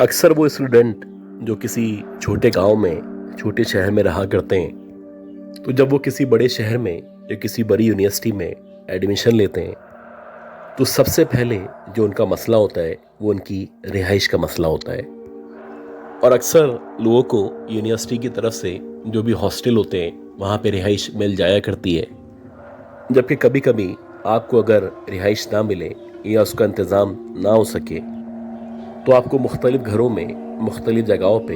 अक्सर वो स्टूडेंट जो किसी छोटे गांव में, छोटे शहर में रहा करते हैं, तो जब वो किसी बड़े शहर में या किसी बड़ी यूनिवर्सिटी में एडमिशन लेते हैं, तो सबसे पहले जो उनका मसला होता है वो उनकी रिहाइश का मसला होता है। और अक्सर लोगों को यूनिवर्सिटी की तरफ से जो भी हॉस्टल होते हैं वहाँ पे रिहाइश मिल जाया करती है, जबकि कभी कभी आपको अगर रिहाइश ना मिले या उसका इंतज़ाम ना हो सके तो आपको मुख्तलिफ़ घरों में, मुख्तलिफ़ जगहों पे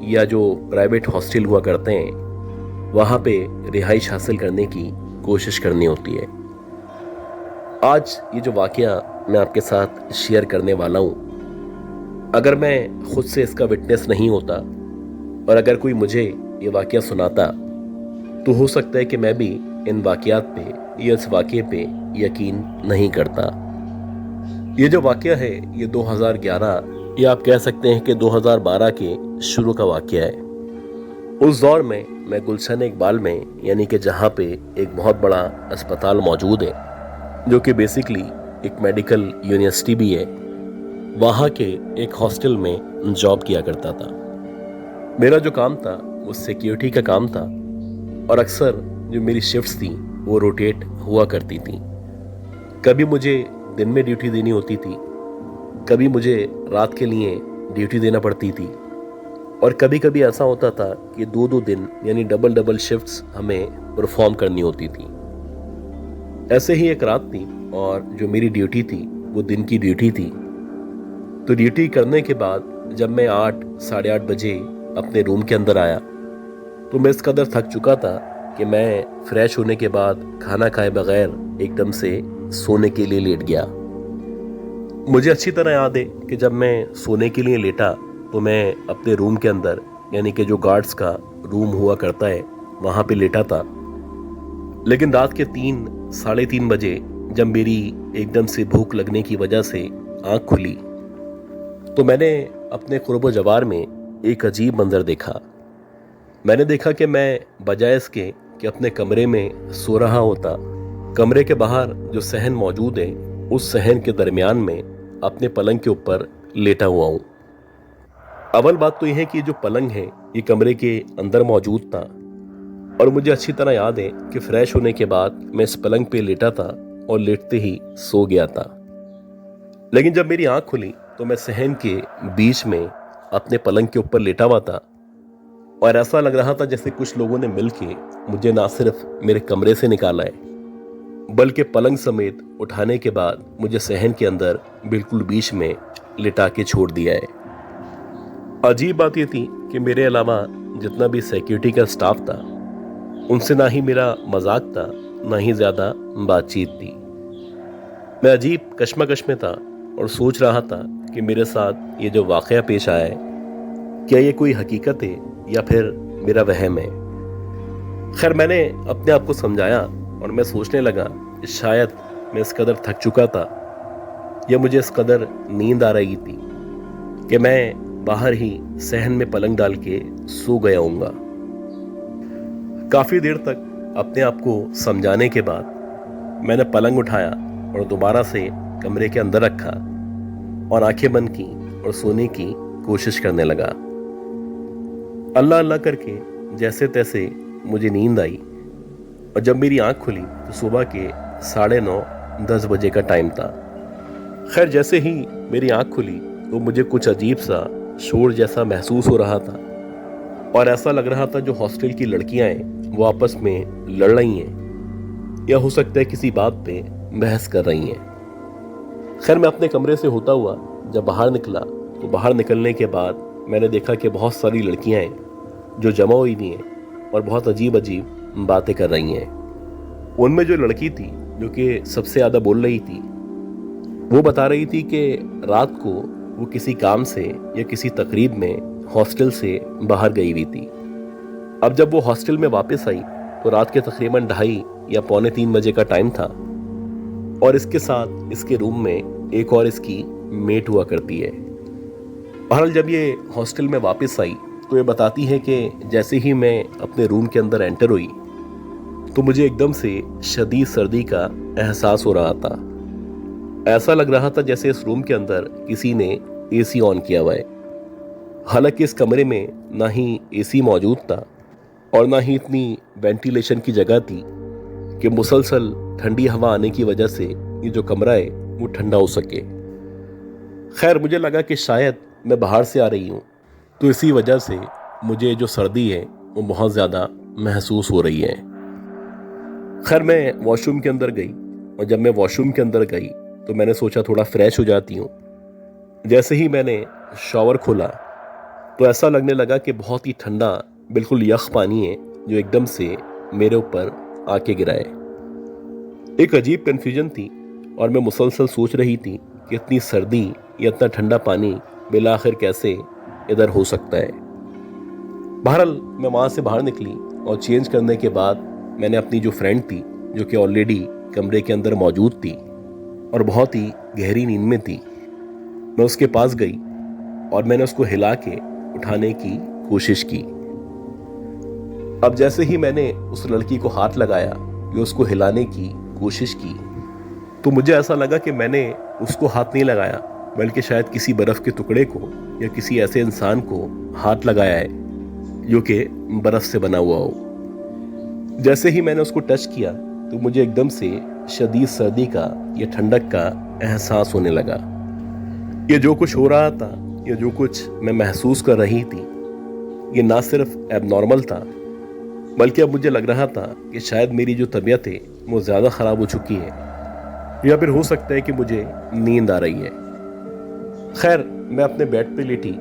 या जो प्राइवेट हॉस्टल हुआ करते हैं वहाँ पे रिहाइश हासिल करने की कोशिश करनी होती है। आज ये जो वाक़या मैं आपके साथ शेयर करने वाला हूँ, अगर मैं खुद से इसका विटनेस नहीं होता और अगर कोई मुझे ये वाक़या सुनाता तो हो सकता है कि मैं भी इन वाक़यात पे या इस वाक़े पे यकीन नहीं करता। ये जो वाक़या है ये 2011 या आप कह सकते हैं कि 2012 के शुरू का वाक़या है। उस दौर में मैं गुलशन इकबाल में, यानी कि जहाँ पे एक बहुत बड़ा अस्पताल मौजूद है जो कि बेसिकली एक मेडिकल यूनिवर्सिटी भी है, वहाँ के एक हॉस्टल में जॉब किया करता था। मेरा जो काम था वो सिक्योरिटी का काम था और अक्सर जो मेरी शिफ्ट्स थी वो रोटेट हुआ करती थी। कभी मुझे दिन में ड्यूटी देनी होती थी, कभी मुझे रात के लिए ड्यूटी देना पड़ती थी और कभी कभी ऐसा होता था कि दो दो दिन यानी डबल डबल शिफ्ट्स हमें परफॉर्म करनी होती थी। ऐसे ही एक रात थी और जो मेरी ड्यूटी थी वो दिन की ड्यूटी थी। तो ड्यूटी करने के बाद जब मैं 8 साढ़े 8 बजे अपने रूम के अंदर आया तो मैं इस कदर थक चुका था कि मैं फ्रेश होने के बाद खाना खाए बगैर एकदम से सोने के लिए लेट गया। मुझे अच्छी तरह याद है कि जब मैं सोने के लिए लेटा तो मैं अपने रूम के अंदर, यानी कि जो गार्ड्स का रूम हुआ करता है, वहाँ पे लेटा था। लेकिन रात के 3 साढ़े 3 बजे जब मेरी एकदम से भूख लगने की वजह से आँख खुली तो मैंने अपने क़ुर्ब जवार में एक अजीब मंजर देखा। मैंने देखा कि मैं बजाय इसके कि अपने कमरे में सो रहा होता, कमरे के बाहर जो सहन मौजूद है उस सहन के दरमियान में अपने पलंग के ऊपर लेटा हुआ हूँ। अव्वल बात तो यह है कि जो पलंग है ये कमरे के अंदर मौजूद था और मुझे अच्छी तरह याद है कि फ्रेश होने के बाद मैं इस पलंग पे लेटा था और लेटते ही सो गया था। लेकिन जब मेरी आंख खुली तो मैं सहन के बीच में अपने पलंग के ऊपर लेटा हुआ था और ऐसा लग रहा था जैसे कुछ लोगों ने मिलके मुझे ना सिर्फ मेरे कमरे से निकाला है बल्कि पलंग समेत उठाने के बाद मुझे सहन के अंदर बिल्कुल बीच में लिटा के छोड़ दिया है। अजीब बात यह थी कि मेरे अलावा जितना भी सिक्योरिटी का स्टाफ था उनसे ना ही मेरा मजाक था, ना ही ज़्यादा बातचीत थी। मैं अजीब कश्मकश में था और सोच रहा था कि मेरे साथ ये जो वाक़या पेश आया है क्या ये कोई हकीकत है या फिर मेरा वहम है। खैर, मैंने अपने आप को समझाया और मैं सोचने लगा कि शायद मैं इस कदर थक चुका था या मुझे इस कदर नींद आ रही थी कि मैं बाहर ही सहन में पलंग डाल के सो गया हूँगा। काफ़ी देर तक अपने आप को समझाने के बाद मैंने पलंग उठाया और दोबारा से कमरे के अंदर रखा और आंखें बंद की और सोने की कोशिश करने लगा। अल्लाह अल्लाह करके जैसे तैसे मुझे नींद आई और जब मेरी आंख खुली तो सुबह के 9:30 10 बजे का टाइम था। खैर, जैसे ही मेरी आंख खुली तो मुझे कुछ अजीब सा शोर जैसा महसूस हो रहा था और ऐसा लग रहा था जो हॉस्टल की लड़कियां हैं वो आपस में लड़ रही हैं या हो सकता है किसी बात पे बहस कर रही हैं। खैर, मैं अपने कमरे से होता हुआ जब बाहर निकला तो बाहर निकलने के बाद मैंने देखा कि बहुत सारी लड़कियां हैं जो जमा हुई हुई हैं और बहुत अजीब अजीब बातें कर रही हैं। उनमें जो लड़की थी जो कि सबसे ज़्यादा बोल रही थी वो बता रही थी कि रात को वो किसी काम से या किसी तकरीब में हॉस्टल से बाहर गई हुई थी। अब जब वो हॉस्टल में वापस आई तो रात के तकरीबन 2:30 या पौने 3 बजे का टाइम था और इसके साथ इसके रूम में एक और इसकी मेट हुआ करती है। बहरहाल, जब ये हॉस्टल में वापस आई तो ये बताती है कि जैसे ही मैं अपने रूम के अंदर एंटर हुई तो मुझे एकदम से शदीद सर्दी का एहसास हो रहा था। ऐसा लग रहा था जैसे इस रूम के अंदर किसी ने एसी ऑन किया हुआ है हालांकि इस कमरे में ना ही एसी मौजूद था और ना ही इतनी वेंटिलेशन की जगह थी कि मुसलसल ठंडी हवा आने की वजह से ये जो कमरा है वो ठंडा हो सके। खैर, मुझे लगा कि शायद मैं बाहर से आ रही हूँ, तो इसी वजह से मुझे जो सर्दी है वो बहुत ज़्यादा महसूस हो रही है। खैर, मैं वॉशरूम के अंदर गई और जब मैं वॉशरूम के अंदर गई तो मैंने सोचा थोड़ा फ्रेश हो जाती हूँ। जैसे ही मैंने शॉवर खोला तो ऐसा लगने लगा कि बहुत ही ठंडा, बिल्कुल यख पानी है जो एकदम से मेरे ऊपर आके गिरा है। एक अजीब कन्फ्यूजन थी और मैं मुसलसल सोच रही थी कि इतनी सर्दी या इतना ठंडा पानी बिला आखिर कैसे इधर हो सकता है। बहरहाल मैं वहाँ से बाहर निकली और चेंज करने के बाद मैंने अपनी जो फ्रेंड थी, जो कि ऑलरेडी कमरे के अंदर मौजूद थी और बहुत ही गहरी नींद में थी, मैं उसके पास गई और मैंने उसको हिला के उठाने की कोशिश की। अब जैसे ही मैंने उस लड़की को हाथ लगाया या उसको हिलाने की कोशिश की तो मुझे ऐसा लगा कि मैंने उसको हाथ नहीं लगाया, बल्कि शायद किसी बर्फ के टुकड़े को या किसी ऐसे इंसान को हाथ लगाया है जो कि बर्फ से बना हुआ हो। जैसे ही मैंने उसको टच किया तो मुझे एकदम से शदीद सर्दी का या ठंडक का एहसास होने लगा। ये जो कुछ हो रहा था या जो कुछ मैं महसूस कर रही थी, ये ना सिर्फ एबनॉर्मल था, बल्कि अब मुझे लग रहा था कि शायद मेरी जो तबीयत है वो ज़्यादा ख़राब हो चुकी है या फिर हो सकता है कि मुझे नींद आ रही है। खैर, मैं अपने बेड पे लेटी,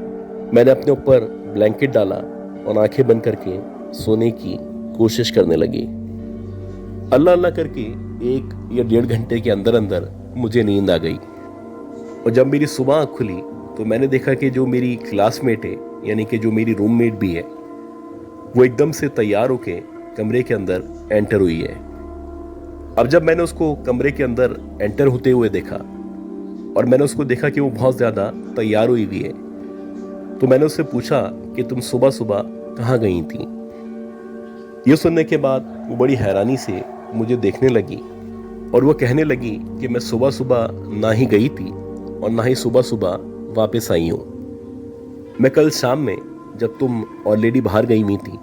मैंने अपने ऊपर ब्लैंकेट डाला और आंखें बंद करके सोने की कोशिश करने लगी। अल्लाह अल्लाह करके 1 या 1.5 घंटे के अंदर अंदर मुझे नींद आ गई और जब मेरी सुबह आँख खुली तो मैंने देखा कि जो मेरी क्लासमेट है, यानी कि जो मेरी रूममेट भी है, वो एकदम से तैयार होके कमरे के अंदर एंटर हुई है। अब जब मैंने उसको कमरे के अंदर एंटर होते हुए देखा और मैंने उसको देखा कि वो बहुत ज़्यादा तैयार हुई है, तो मैंने उससे पूछा कि तुम सुबह सुबह कहाँ गई थी। ये सुनने के बाद वो बड़ी हैरानी से मुझे देखने लगी और वो कहने लगी कि मैं सुबह सुबह ना ही गई थी और ना ही सुबह सुबह वापस आई हूँ। मैं कल शाम में, जब तुम ऑलरेडी बाहर गई हुई थी,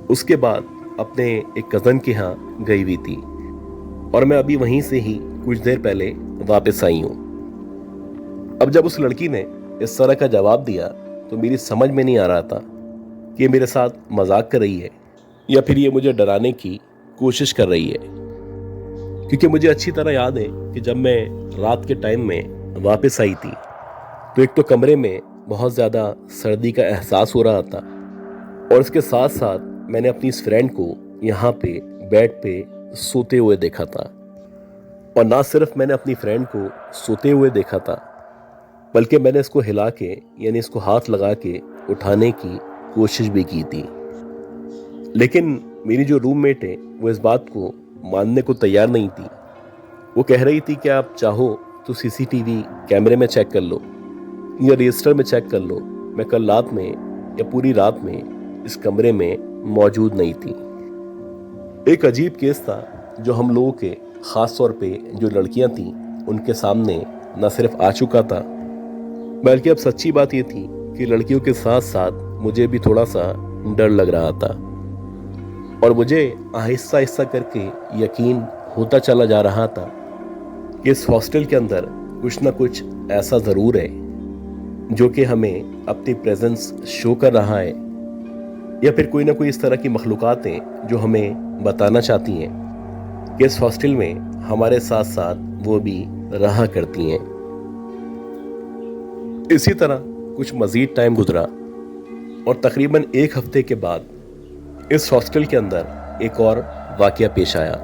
उसके बाद अपने एक कज़न के यहाँ गई हुई थी और मैं अभी वहीं से ही कुछ देर पहले वापस आई हूँ। अब जब उस लड़की ने इस तरह का जवाब दिया तो मेरी समझ में नहीं आ रहा था कि ये मेरे साथ मजाक कर रही है या फिर ये मुझे डराने की कोशिश कर रही है, क्योंकि मुझे अच्छी तरह याद है कि जब मैं रात के टाइम में वापस आई थी तो एक तो कमरे में बहुत ज़्यादा सर्दी का एहसास हो रहा था और इसके साथ साथ मैंने अपनी इस फ्रेंड को यहाँ पे बेड पे सोते हुए देखा था। और ना सिर्फ मैंने अपनी फ्रेंड को सोते हुए देखा था, बल्कि मैंने इसको हिला के, यानी इसको हाथ लगा के उठाने की कोशिश भी की थी। लेकिन मेरी जो रूममेट है वो इस बात को मानने को तैयार नहीं थी। वो कह रही थी कि आप चाहो तो सीसीटीवी कैमरे में चेक कर लो या रजिस्टर में चेक कर लो, मैं कल रात में या पूरी रात में इस कमरे में मौजूद नहीं थी। एक अजीब केस था जो हम लोगों के, ख़ास तौर पे जो लड़कियां थीं, उनके सामने न सिर्फ आ चुका था, बल्कि अब सच्ची बात ये थी कि लड़कियों के साथ साथ मुझे भी थोड़ा सा डर लग रहा था और मुझे आहिस्ता आहिस्ता करके यकीन होता चला जा रहा था कि इस हॉस्टल के अंदर कुछ ना कुछ ऐसा ज़रूर है जो कि हमें अपनी प्रेजेंस शो कर रहा है, या फिर कोई ना कोई इस तरह की मखलूक़ात हैं जो हमें बताना चाहती हैं कि इस हॉस्टल में हमारे साथ साथ वो भी रहा करती हैं। इसी तरह कुछ मज़ीद टाइम गुजरा और तकरीबन 1 हफ्ते के बाद इस हॉस्टल के अंदर एक और वाक़या पेश आया।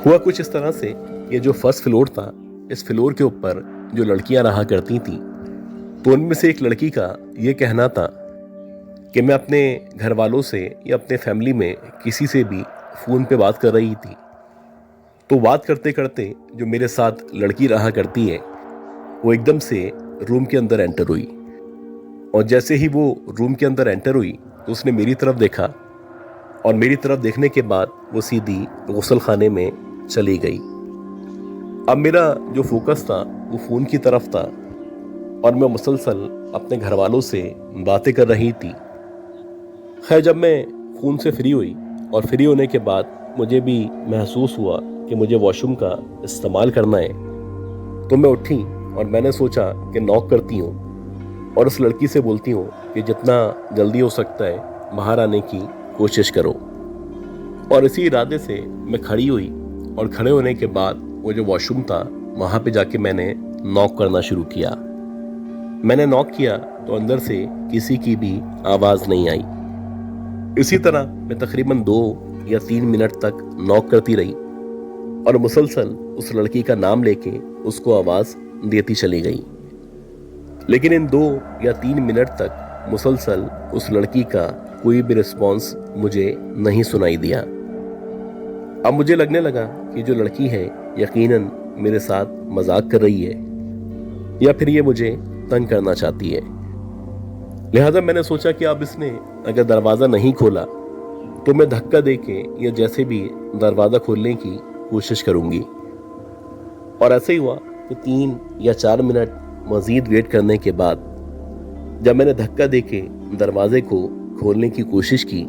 हुआ कुछ इस तरह से, ये जो फर्स्ट फ्लोर था, इस फ्लोर के ऊपर जो लड़कियां रहा करती थीं, तो उनमें से एक लड़की का ये कहना था कि मैं अपने घर वालों से या अपने फैमिली में किसी से भी फ़ोन पे बात कर रही थी, तो बात करते करते जो मेरे साथ लड़की रहा करती है वो एकदम से रूम के अंदर एंटर हुई और जैसे ही वो रूम के अंदर एंटर हुई तो उसने मेरी तरफ देखा और मेरी तरफ देखने के बाद वो सीधी गुस्ल खाने में चली गई। अब मेरा जो फोकस था वो फ़ोन की तरफ था और मैं मुसलसल अपने घर वालों से बातें कर रही थी। खैर, जब मैं फ़ोन से फ्री हुई और फ्री होने के बाद मुझे भी महसूस हुआ कि मुझे वॉशरूम का इस्तेमाल करना है, तो मैं उठी और मैंने सोचा कि नॉक करती हूँ और उस लड़की से बोलती हूँ कि जितना जल्दी हो सकता है बाहर आने की कोशिश करो। और इसी इरादे से मैं खड़ी हुई और खड़े होने के बाद वो जो वॉशरूम था वहाँ पे जाके मैंने नॉक करना शुरू किया। मैंने नॉक किया तो अंदर से किसी की भी आवाज़ नहीं आई। इसी तरह मैं तकरीबन 2 या 3 मिनट तक नॉक करती रही और मुसलसल उस लड़की का नाम लेके उसको आवाज़ देती चली गई। लेकिन इन 2 या 3 मिनट तक मुसलसल उस लड़की का कोई भी रिस्पॉन्स मुझे नहीं सुनाई दिया। अब मुझे लगने लगा कि जो लड़की है यकीनन मेरे साथ मजाक कर रही है या फिर ये मुझे तंग करना चाहती है। लिहाजा मैंने सोचा कि अब इसने अगर दरवाज़ा नहीं खोला तो मैं धक्का देके या जैसे भी दरवाज़ा खोलने की कोशिश करूंगी। और ऐसे ही हुआ कि 3 या 4 मिनट मज़ीद वेट करने के बाद जब मैंने धक्का देके दरवाजे को खोलने की कोशिश की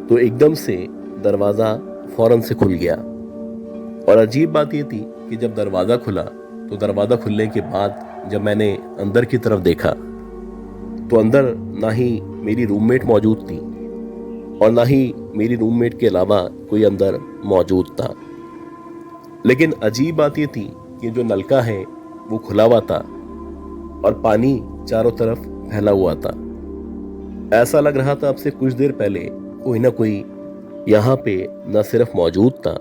तो एकदम से दरवाज़ा फौरन से खुल गया। और अजीब बात ये थी कि जब दरवाज़ा खुला तो दरवाज़ा खुलने के बाद जब मैंने अंदर की तरफ देखा तो अंदर ना ही मेरी रूममेट मौजूद थी और ना ही मेरी रूममेट के अलावा कोई अंदर मौजूद था। लेकिन अजीब बात ये थी कि जो नलका है वो खुला हुआ था और पानी चारों तरफ फैला हुआ था। ऐसा लग रहा था अब से कुछ देर पहले कोई ना कोई यहाँ पे न सिर्फ मौजूद था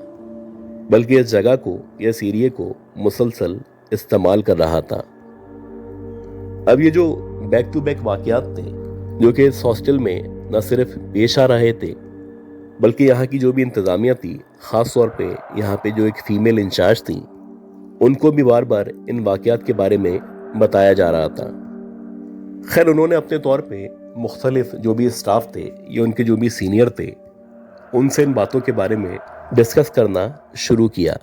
बल्कि इस जगह को या इस एरिया को मुसलसल इस्तेमाल कर रहा था। अब ये जो बैक टू बैक वाकयात थे जो कि इस हॉस्टल में न सिर्फ पेश आ रहे थे बल्कि यहाँ की जो भी इंतज़ामिया थी, ख़ास तौर पे यहाँ पे जो एक फ़ीमेल इंचार्ज थी, उनको भी बार बार इन वाकयात के बारे में बताया जा रहा था। खैर, उन्होंने अपने तौर पे मुख्तलिफ जो भी स्टाफ थे या उनके जो भी सीनियर थे उनसे इन बातों के बारे में डिस्कस करना शुरू किया।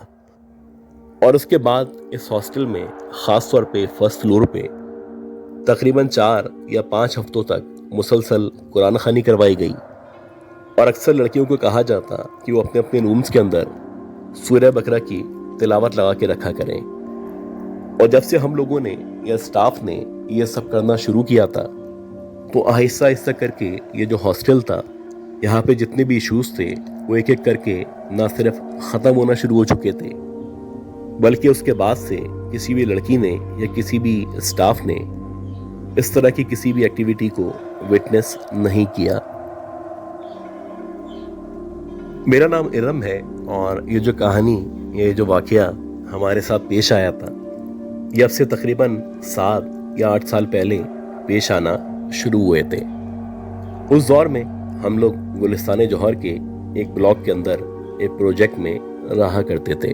और उसके बाद इस हॉस्टल में ख़ास तौर पे फर्स्ट फ्लोर पे तकरीबन 4 या 5 हफ्तों तक मुसलसल कुरान ख़वानी करवाई गई। और अक्सर लड़कियों को कहा जाता कि वो अपने अपने रूम्स के अंदर सूरह बकरा की तिलावत लगा के रखा करें। और जब से हम लोगों ने या स्टाफ ने ये सब करना शुरू किया था तो आहिस्ता आहिस्ता करके ये जो हॉस्टल था, यहाँ पे जितने भी इश्यूज थे वो एक एक करके ना सिर्फ ख़त्म होना शुरू हो चुके थे बल्कि उसके बाद से किसी भी लड़की ने या किसी भी स्टाफ ने इस तरह की किसी भी एक्टिविटी को विटनेस नहीं किया। मेरा नाम इरम है और ये जो कहानी, ये जो वाकया हमारे साथ पेश आया था, ये अब से तकरीबन 7 या 8 साल पहले पेश आना शुरू हुए थे। उस दौर में हम लोग गुलिस्तान जौहर के एक ब्लॉक के अंदर एक प्रोजेक्ट में रहा करते थे।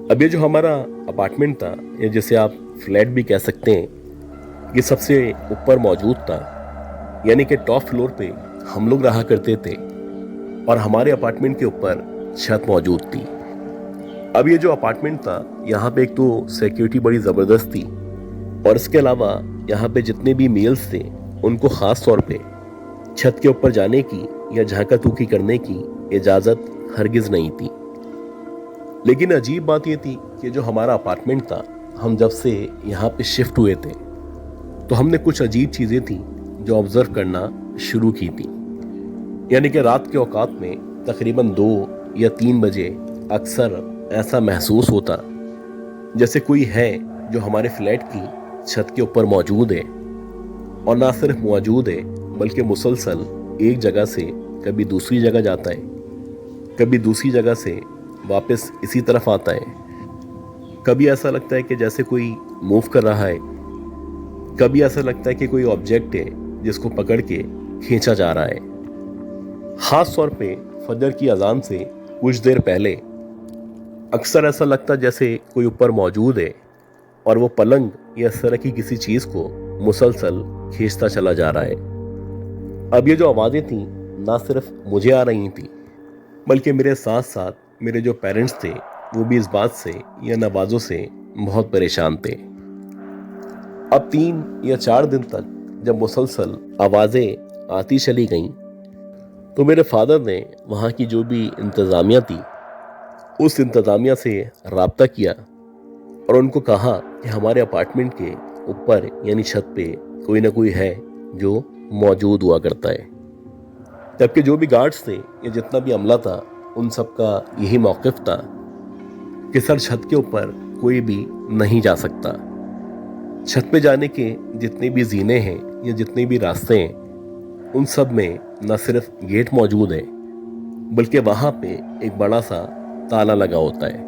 अब ये जो हमारा अपार्टमेंट था या जिसे आप फ्लैट भी कह सकते हैं, ये सबसे ऊपर मौजूद था, यानी कि टॉप फ्लोर पे हम लोग रहा करते थे और हमारे अपार्टमेंट के ऊपर छत मौजूद थी। अब ये जो अपार्टमेंट था, यहाँ पे एक तो सिक्योरिटी बड़ी ज़बरदस्त थी और इसके अलावा यहाँ पे जितने भी मेल्स थे उनको ख़ास तौर पे छत के ऊपर जाने की या झांका तूकी करने की इजाज़त हरगिज़ नहीं थी। लेकिन अजीब बात ये थी कि जो हमारा अपार्टमेंट था, हम जब से यहाँ पे शिफ्ट हुए थे तो हमने कुछ अजीब चीज़ें थी जो ऑब्ज़र्व करना शुरू की थी। यानी कि रात के औकात में तकरीबन 2 या 3 बजे अक्सर ऐसा महसूस होता जैसे कोई है जो हमारे फ्लैट की छत के ऊपर मौजूद है और ना सिर्फ मौजूद है बल्कि मुसलसल एक जगह से कभी दूसरी जगह जाता है, कभी दूसरी जगह से वापस इसी तरफ आता है। कभी ऐसा लगता है कि जैसे कोई मूव कर रहा है, कभी ऐसा लगता है कि कोई ऑब्जेक्ट है जिसको पकड़ के खींचा जा रहा है। ख़ास तौर पे फजर की अजान से कुछ देर पहले अक्सर ऐसा लगता जैसे कोई ऊपर मौजूद है और वो पलंग या इस तरह की किसी चीज़ को मुसलसल खींचता चला जा रहा है। अब ये जो आवाज़ें थीं ना सिर्फ मुझे आ रही थी बल्कि मेरे साथ साथ मेरे जो पेरेंट्स थे वो भी इस बात से या नवाज़ों से बहुत परेशान थे। अब 3 या 4 दिन तक जब मुसलसल आवाज़ें आती चली गईं तो मेरे फादर ने वहाँ की जो भी इंतज़ामिया थी उस इंतज़ामिया से राब्ता किया और उनको कहा कि हमारे अपार्टमेंट के ऊपर यानी छत पे कोई ना कोई है जो मौजूद हुआ करता है। जबकि जो भी गार्ड्स थे या जितना भी अमला था उन सब का यही मौक़िफ़ था कि सर छत के ऊपर कोई भी नहीं जा सकता। छत पे जाने के जितने भी जीने हैं या जितने भी रास्ते हैं उन सब में न सिर्फ गेट मौजूद है बल्कि वहाँ पे एक बड़ा सा ताला लगा होता है।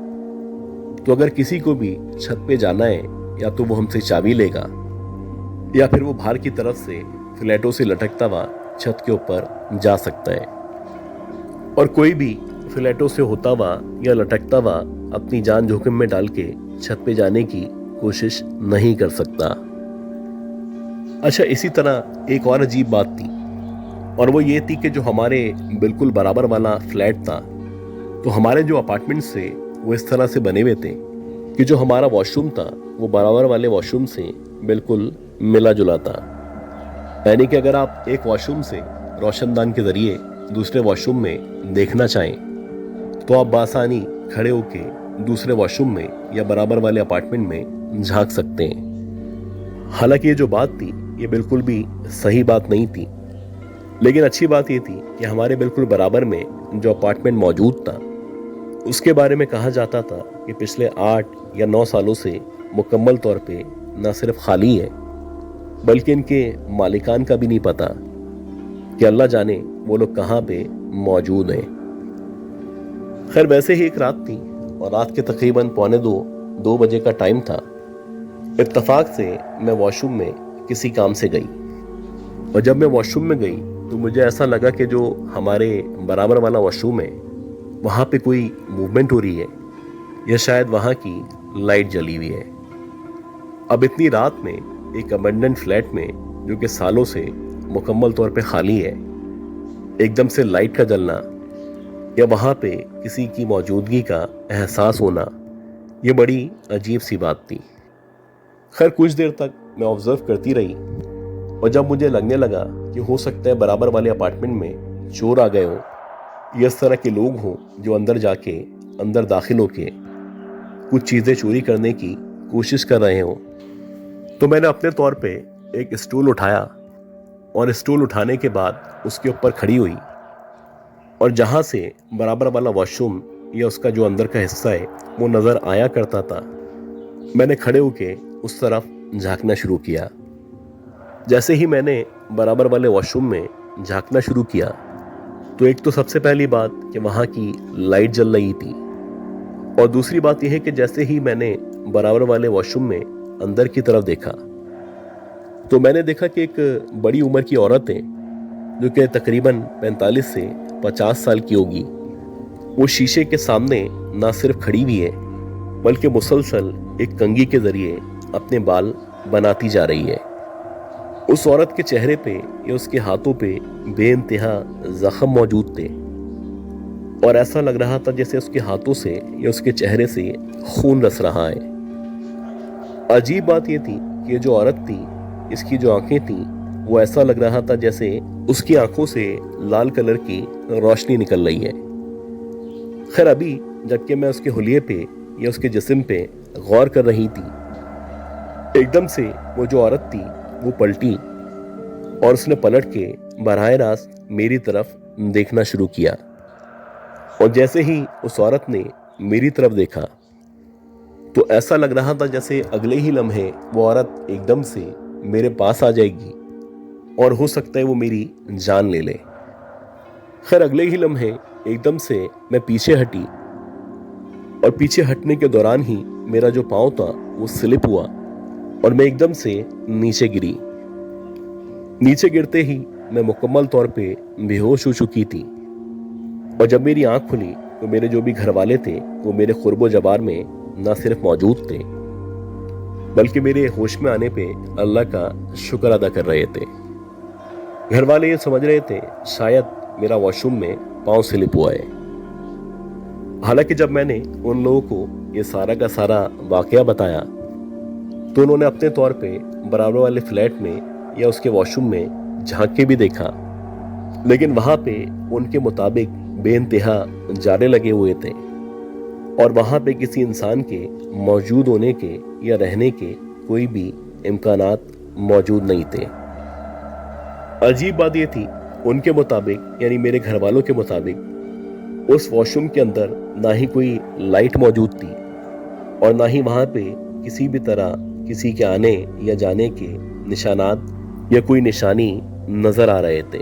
तो अगर किसी को भी छत पे जाना है या तो वो हमसे चाबी लेगा या फिर वो बाहर की तरफ से फ्लैटों से लटकता हुआ छत के ऊपर जा सकता है। और कोई भी फ्लैटों से होता हुआ या लटकता हुआ अपनी जान जोखिम में डाल के छत पे जाने की कोशिश नहीं कर सकता। अच्छा, इसी तरह एक और अजीब बात थी और वो ये थी कि जो हमारे बिल्कुल बराबर वाला फ्लैट था तो हमारे जो अपार्टमेंट्स थे वो इस तरह से बने हुए थे कि जो हमारा वॉशरूम था वो बराबर वाले वॉशरूम से बिल्कुल मिला जुला था। यानी कि अगर आप एक वॉशरूम से रोशनदान के ज़रिए दूसरे वॉशरूम में देखना चाहें तो आप बासानी खड़े होके दूसरे वॉशरूम में या बराबर वाले अपार्टमेंट में झांक सकते हैं। हालांकि ये जो बात थी ये बिल्कुल भी सही बात नहीं थी, लेकिन अच्छी बात ये थी कि हमारे बिल्कुल बराबर में जो अपार्टमेंट मौजूद था उसके बारे में कहा जाता था कि पिछले 8 या 9 सालों से मुकम्मल तौर पे न सिर्फ खाली है बल्कि इनके मालिकान का भी नहीं पता कि अल्लाह जाने वो लोग कहाँ पे मौजूद हैं। खैर, वैसे ही एक रात थी और रात के तकरीबन 1:45-2 बजे का टाइम था। इत्तफाक से मैं वॉशरूम में किसी काम से गई और जब मैं वॉशरूम में गई तो मुझे ऐसा लगा कि जो हमारे बराबर वाला वॉशरूम है वहाँ पे कोई मूवमेंट हो रही है या शायद वहाँ की लाइट जली हुई है। अब इतनी रात में एक अबंडेंट फ्लैट में जो कि सालों से मुकम्मल तौर पे खाली है, एकदम से लाइट का जलना या वहाँ पे किसी की मौजूदगी का एहसास होना, ये बड़ी अजीब सी बात थी। खैर, कुछ देर तक मैं ऑब्जर्व करती रही और जब मुझे लगने लगा कि हो सकता है बराबर वाले अपार्टमेंट में चोर आ गए हों या इस तरह के लोग हों जो अंदर दाखिल होके कुछ चीज़ें चोरी करने की कोशिश कर रहे हों, तो मैंने अपने तौर पे एक स्टूल उठाया और स्टूल उठाने के बाद उसके ऊपर खड़ी हुई और जहाँ से बराबर वाला वॉशरूम या उसका जो अंदर का हिस्सा है वो नज़र आया करता था, मैंने खड़े होके उस तरफ झांकना शुरू किया। जैसे ही मैंने बराबर वाले वॉशरूम में झांकना शुरू किया तो एक तो सबसे पहली बात कि वहाँ की लाइट जल रही थी और दूसरी बात यह है कि जैसे ही मैंने बराबर वाले वॉशरूम में अंदर की तरफ देखा तो मैंने देखा कि एक बड़ी उम्र की औरत है जो कि तकरीबन 45 से 50 साल की होगी। वो शीशे के सामने ना सिर्फ खड़ी हुई है बल्कि मुसलसल एक कंघी के जरिए अपने बाल बनाती जा रही है। उस औरत के चेहरे पे या उसके हाथों पे बेइंतहा जख्म मौजूद थे और ऐसा लग रहा था जैसे उसके हाथों से या उसके चेहरे से खून रस रहा है। अजीब बात यह थी कि ये जो औरत थी, इसकी जो आंखें थी वो ऐसा लग रहा था जैसे उसकी आंखों से लाल कलर की रोशनी निकल रही है। खैर, अभी जबकि मैं उसके हुलिये पे या उसके जिस्म पे गौर कर रही थी, एकदम से वो जो औरत थी वो पलटी और उसने पलट के बराह रास्त मेरी तरफ देखना शुरू किया और जैसे ही उस औरत ने मेरी तरफ देखा तो ऐसा लग रहा था जैसे अगले ही लम्हे वो औरत एकदम से मेरे पास आ जाएगी और हो सकता है वो मेरी जान ले ले। खैर, अगले ही लम्हे एकदम से मैं पीछे हटी और पीछे हटने के दौरान ही मेरा जो पाँव था वो स्लिप हुआ और मैं एकदम से नीचे गिरी। नीचे गिरते ही मैं मुकम्मल तौर पे बेहोश हो चुकी थी और जब मेरी आंख खुली तो मेरे जो भी घर वाले थे वो मेरे खुरबो जबार में न सिर्फ मौजूद थे बल्कि मेरे होश में आने पे अल्लाह का शुक्र अदा कर रहे थे। घर वाले ये समझ रहे थे शायद मेरा वॉशरूम में पाँव स्लिप हुआ है। हालांकि जब मैंने उन लोगों को ये सारा का सारा वाकया बताया तो उन्होंने अपने तौर पे बराबर वाले फ्लैट में या उसके वॉशरूम में झांक के भी देखा, लेकिन वहां पे उनके मुताबिक बेइंतहा जाले लगे हुए थे और वहां पे किसी इंसान के मौजूद होने के या रहने के कोई भी इम्कानात मौजूद नहीं थे। अजीब बात यह थी, उनके मुताबिक यानी मेरे घर वालों के मुताबिक उस वॉशरूम के अंदर ना ही कोई लाइट मौजूद थी और ना ही वहां पे किसी भी तरह किसी के आने या जाने के निशानात या कोई निशानी नजर आ रहे थे।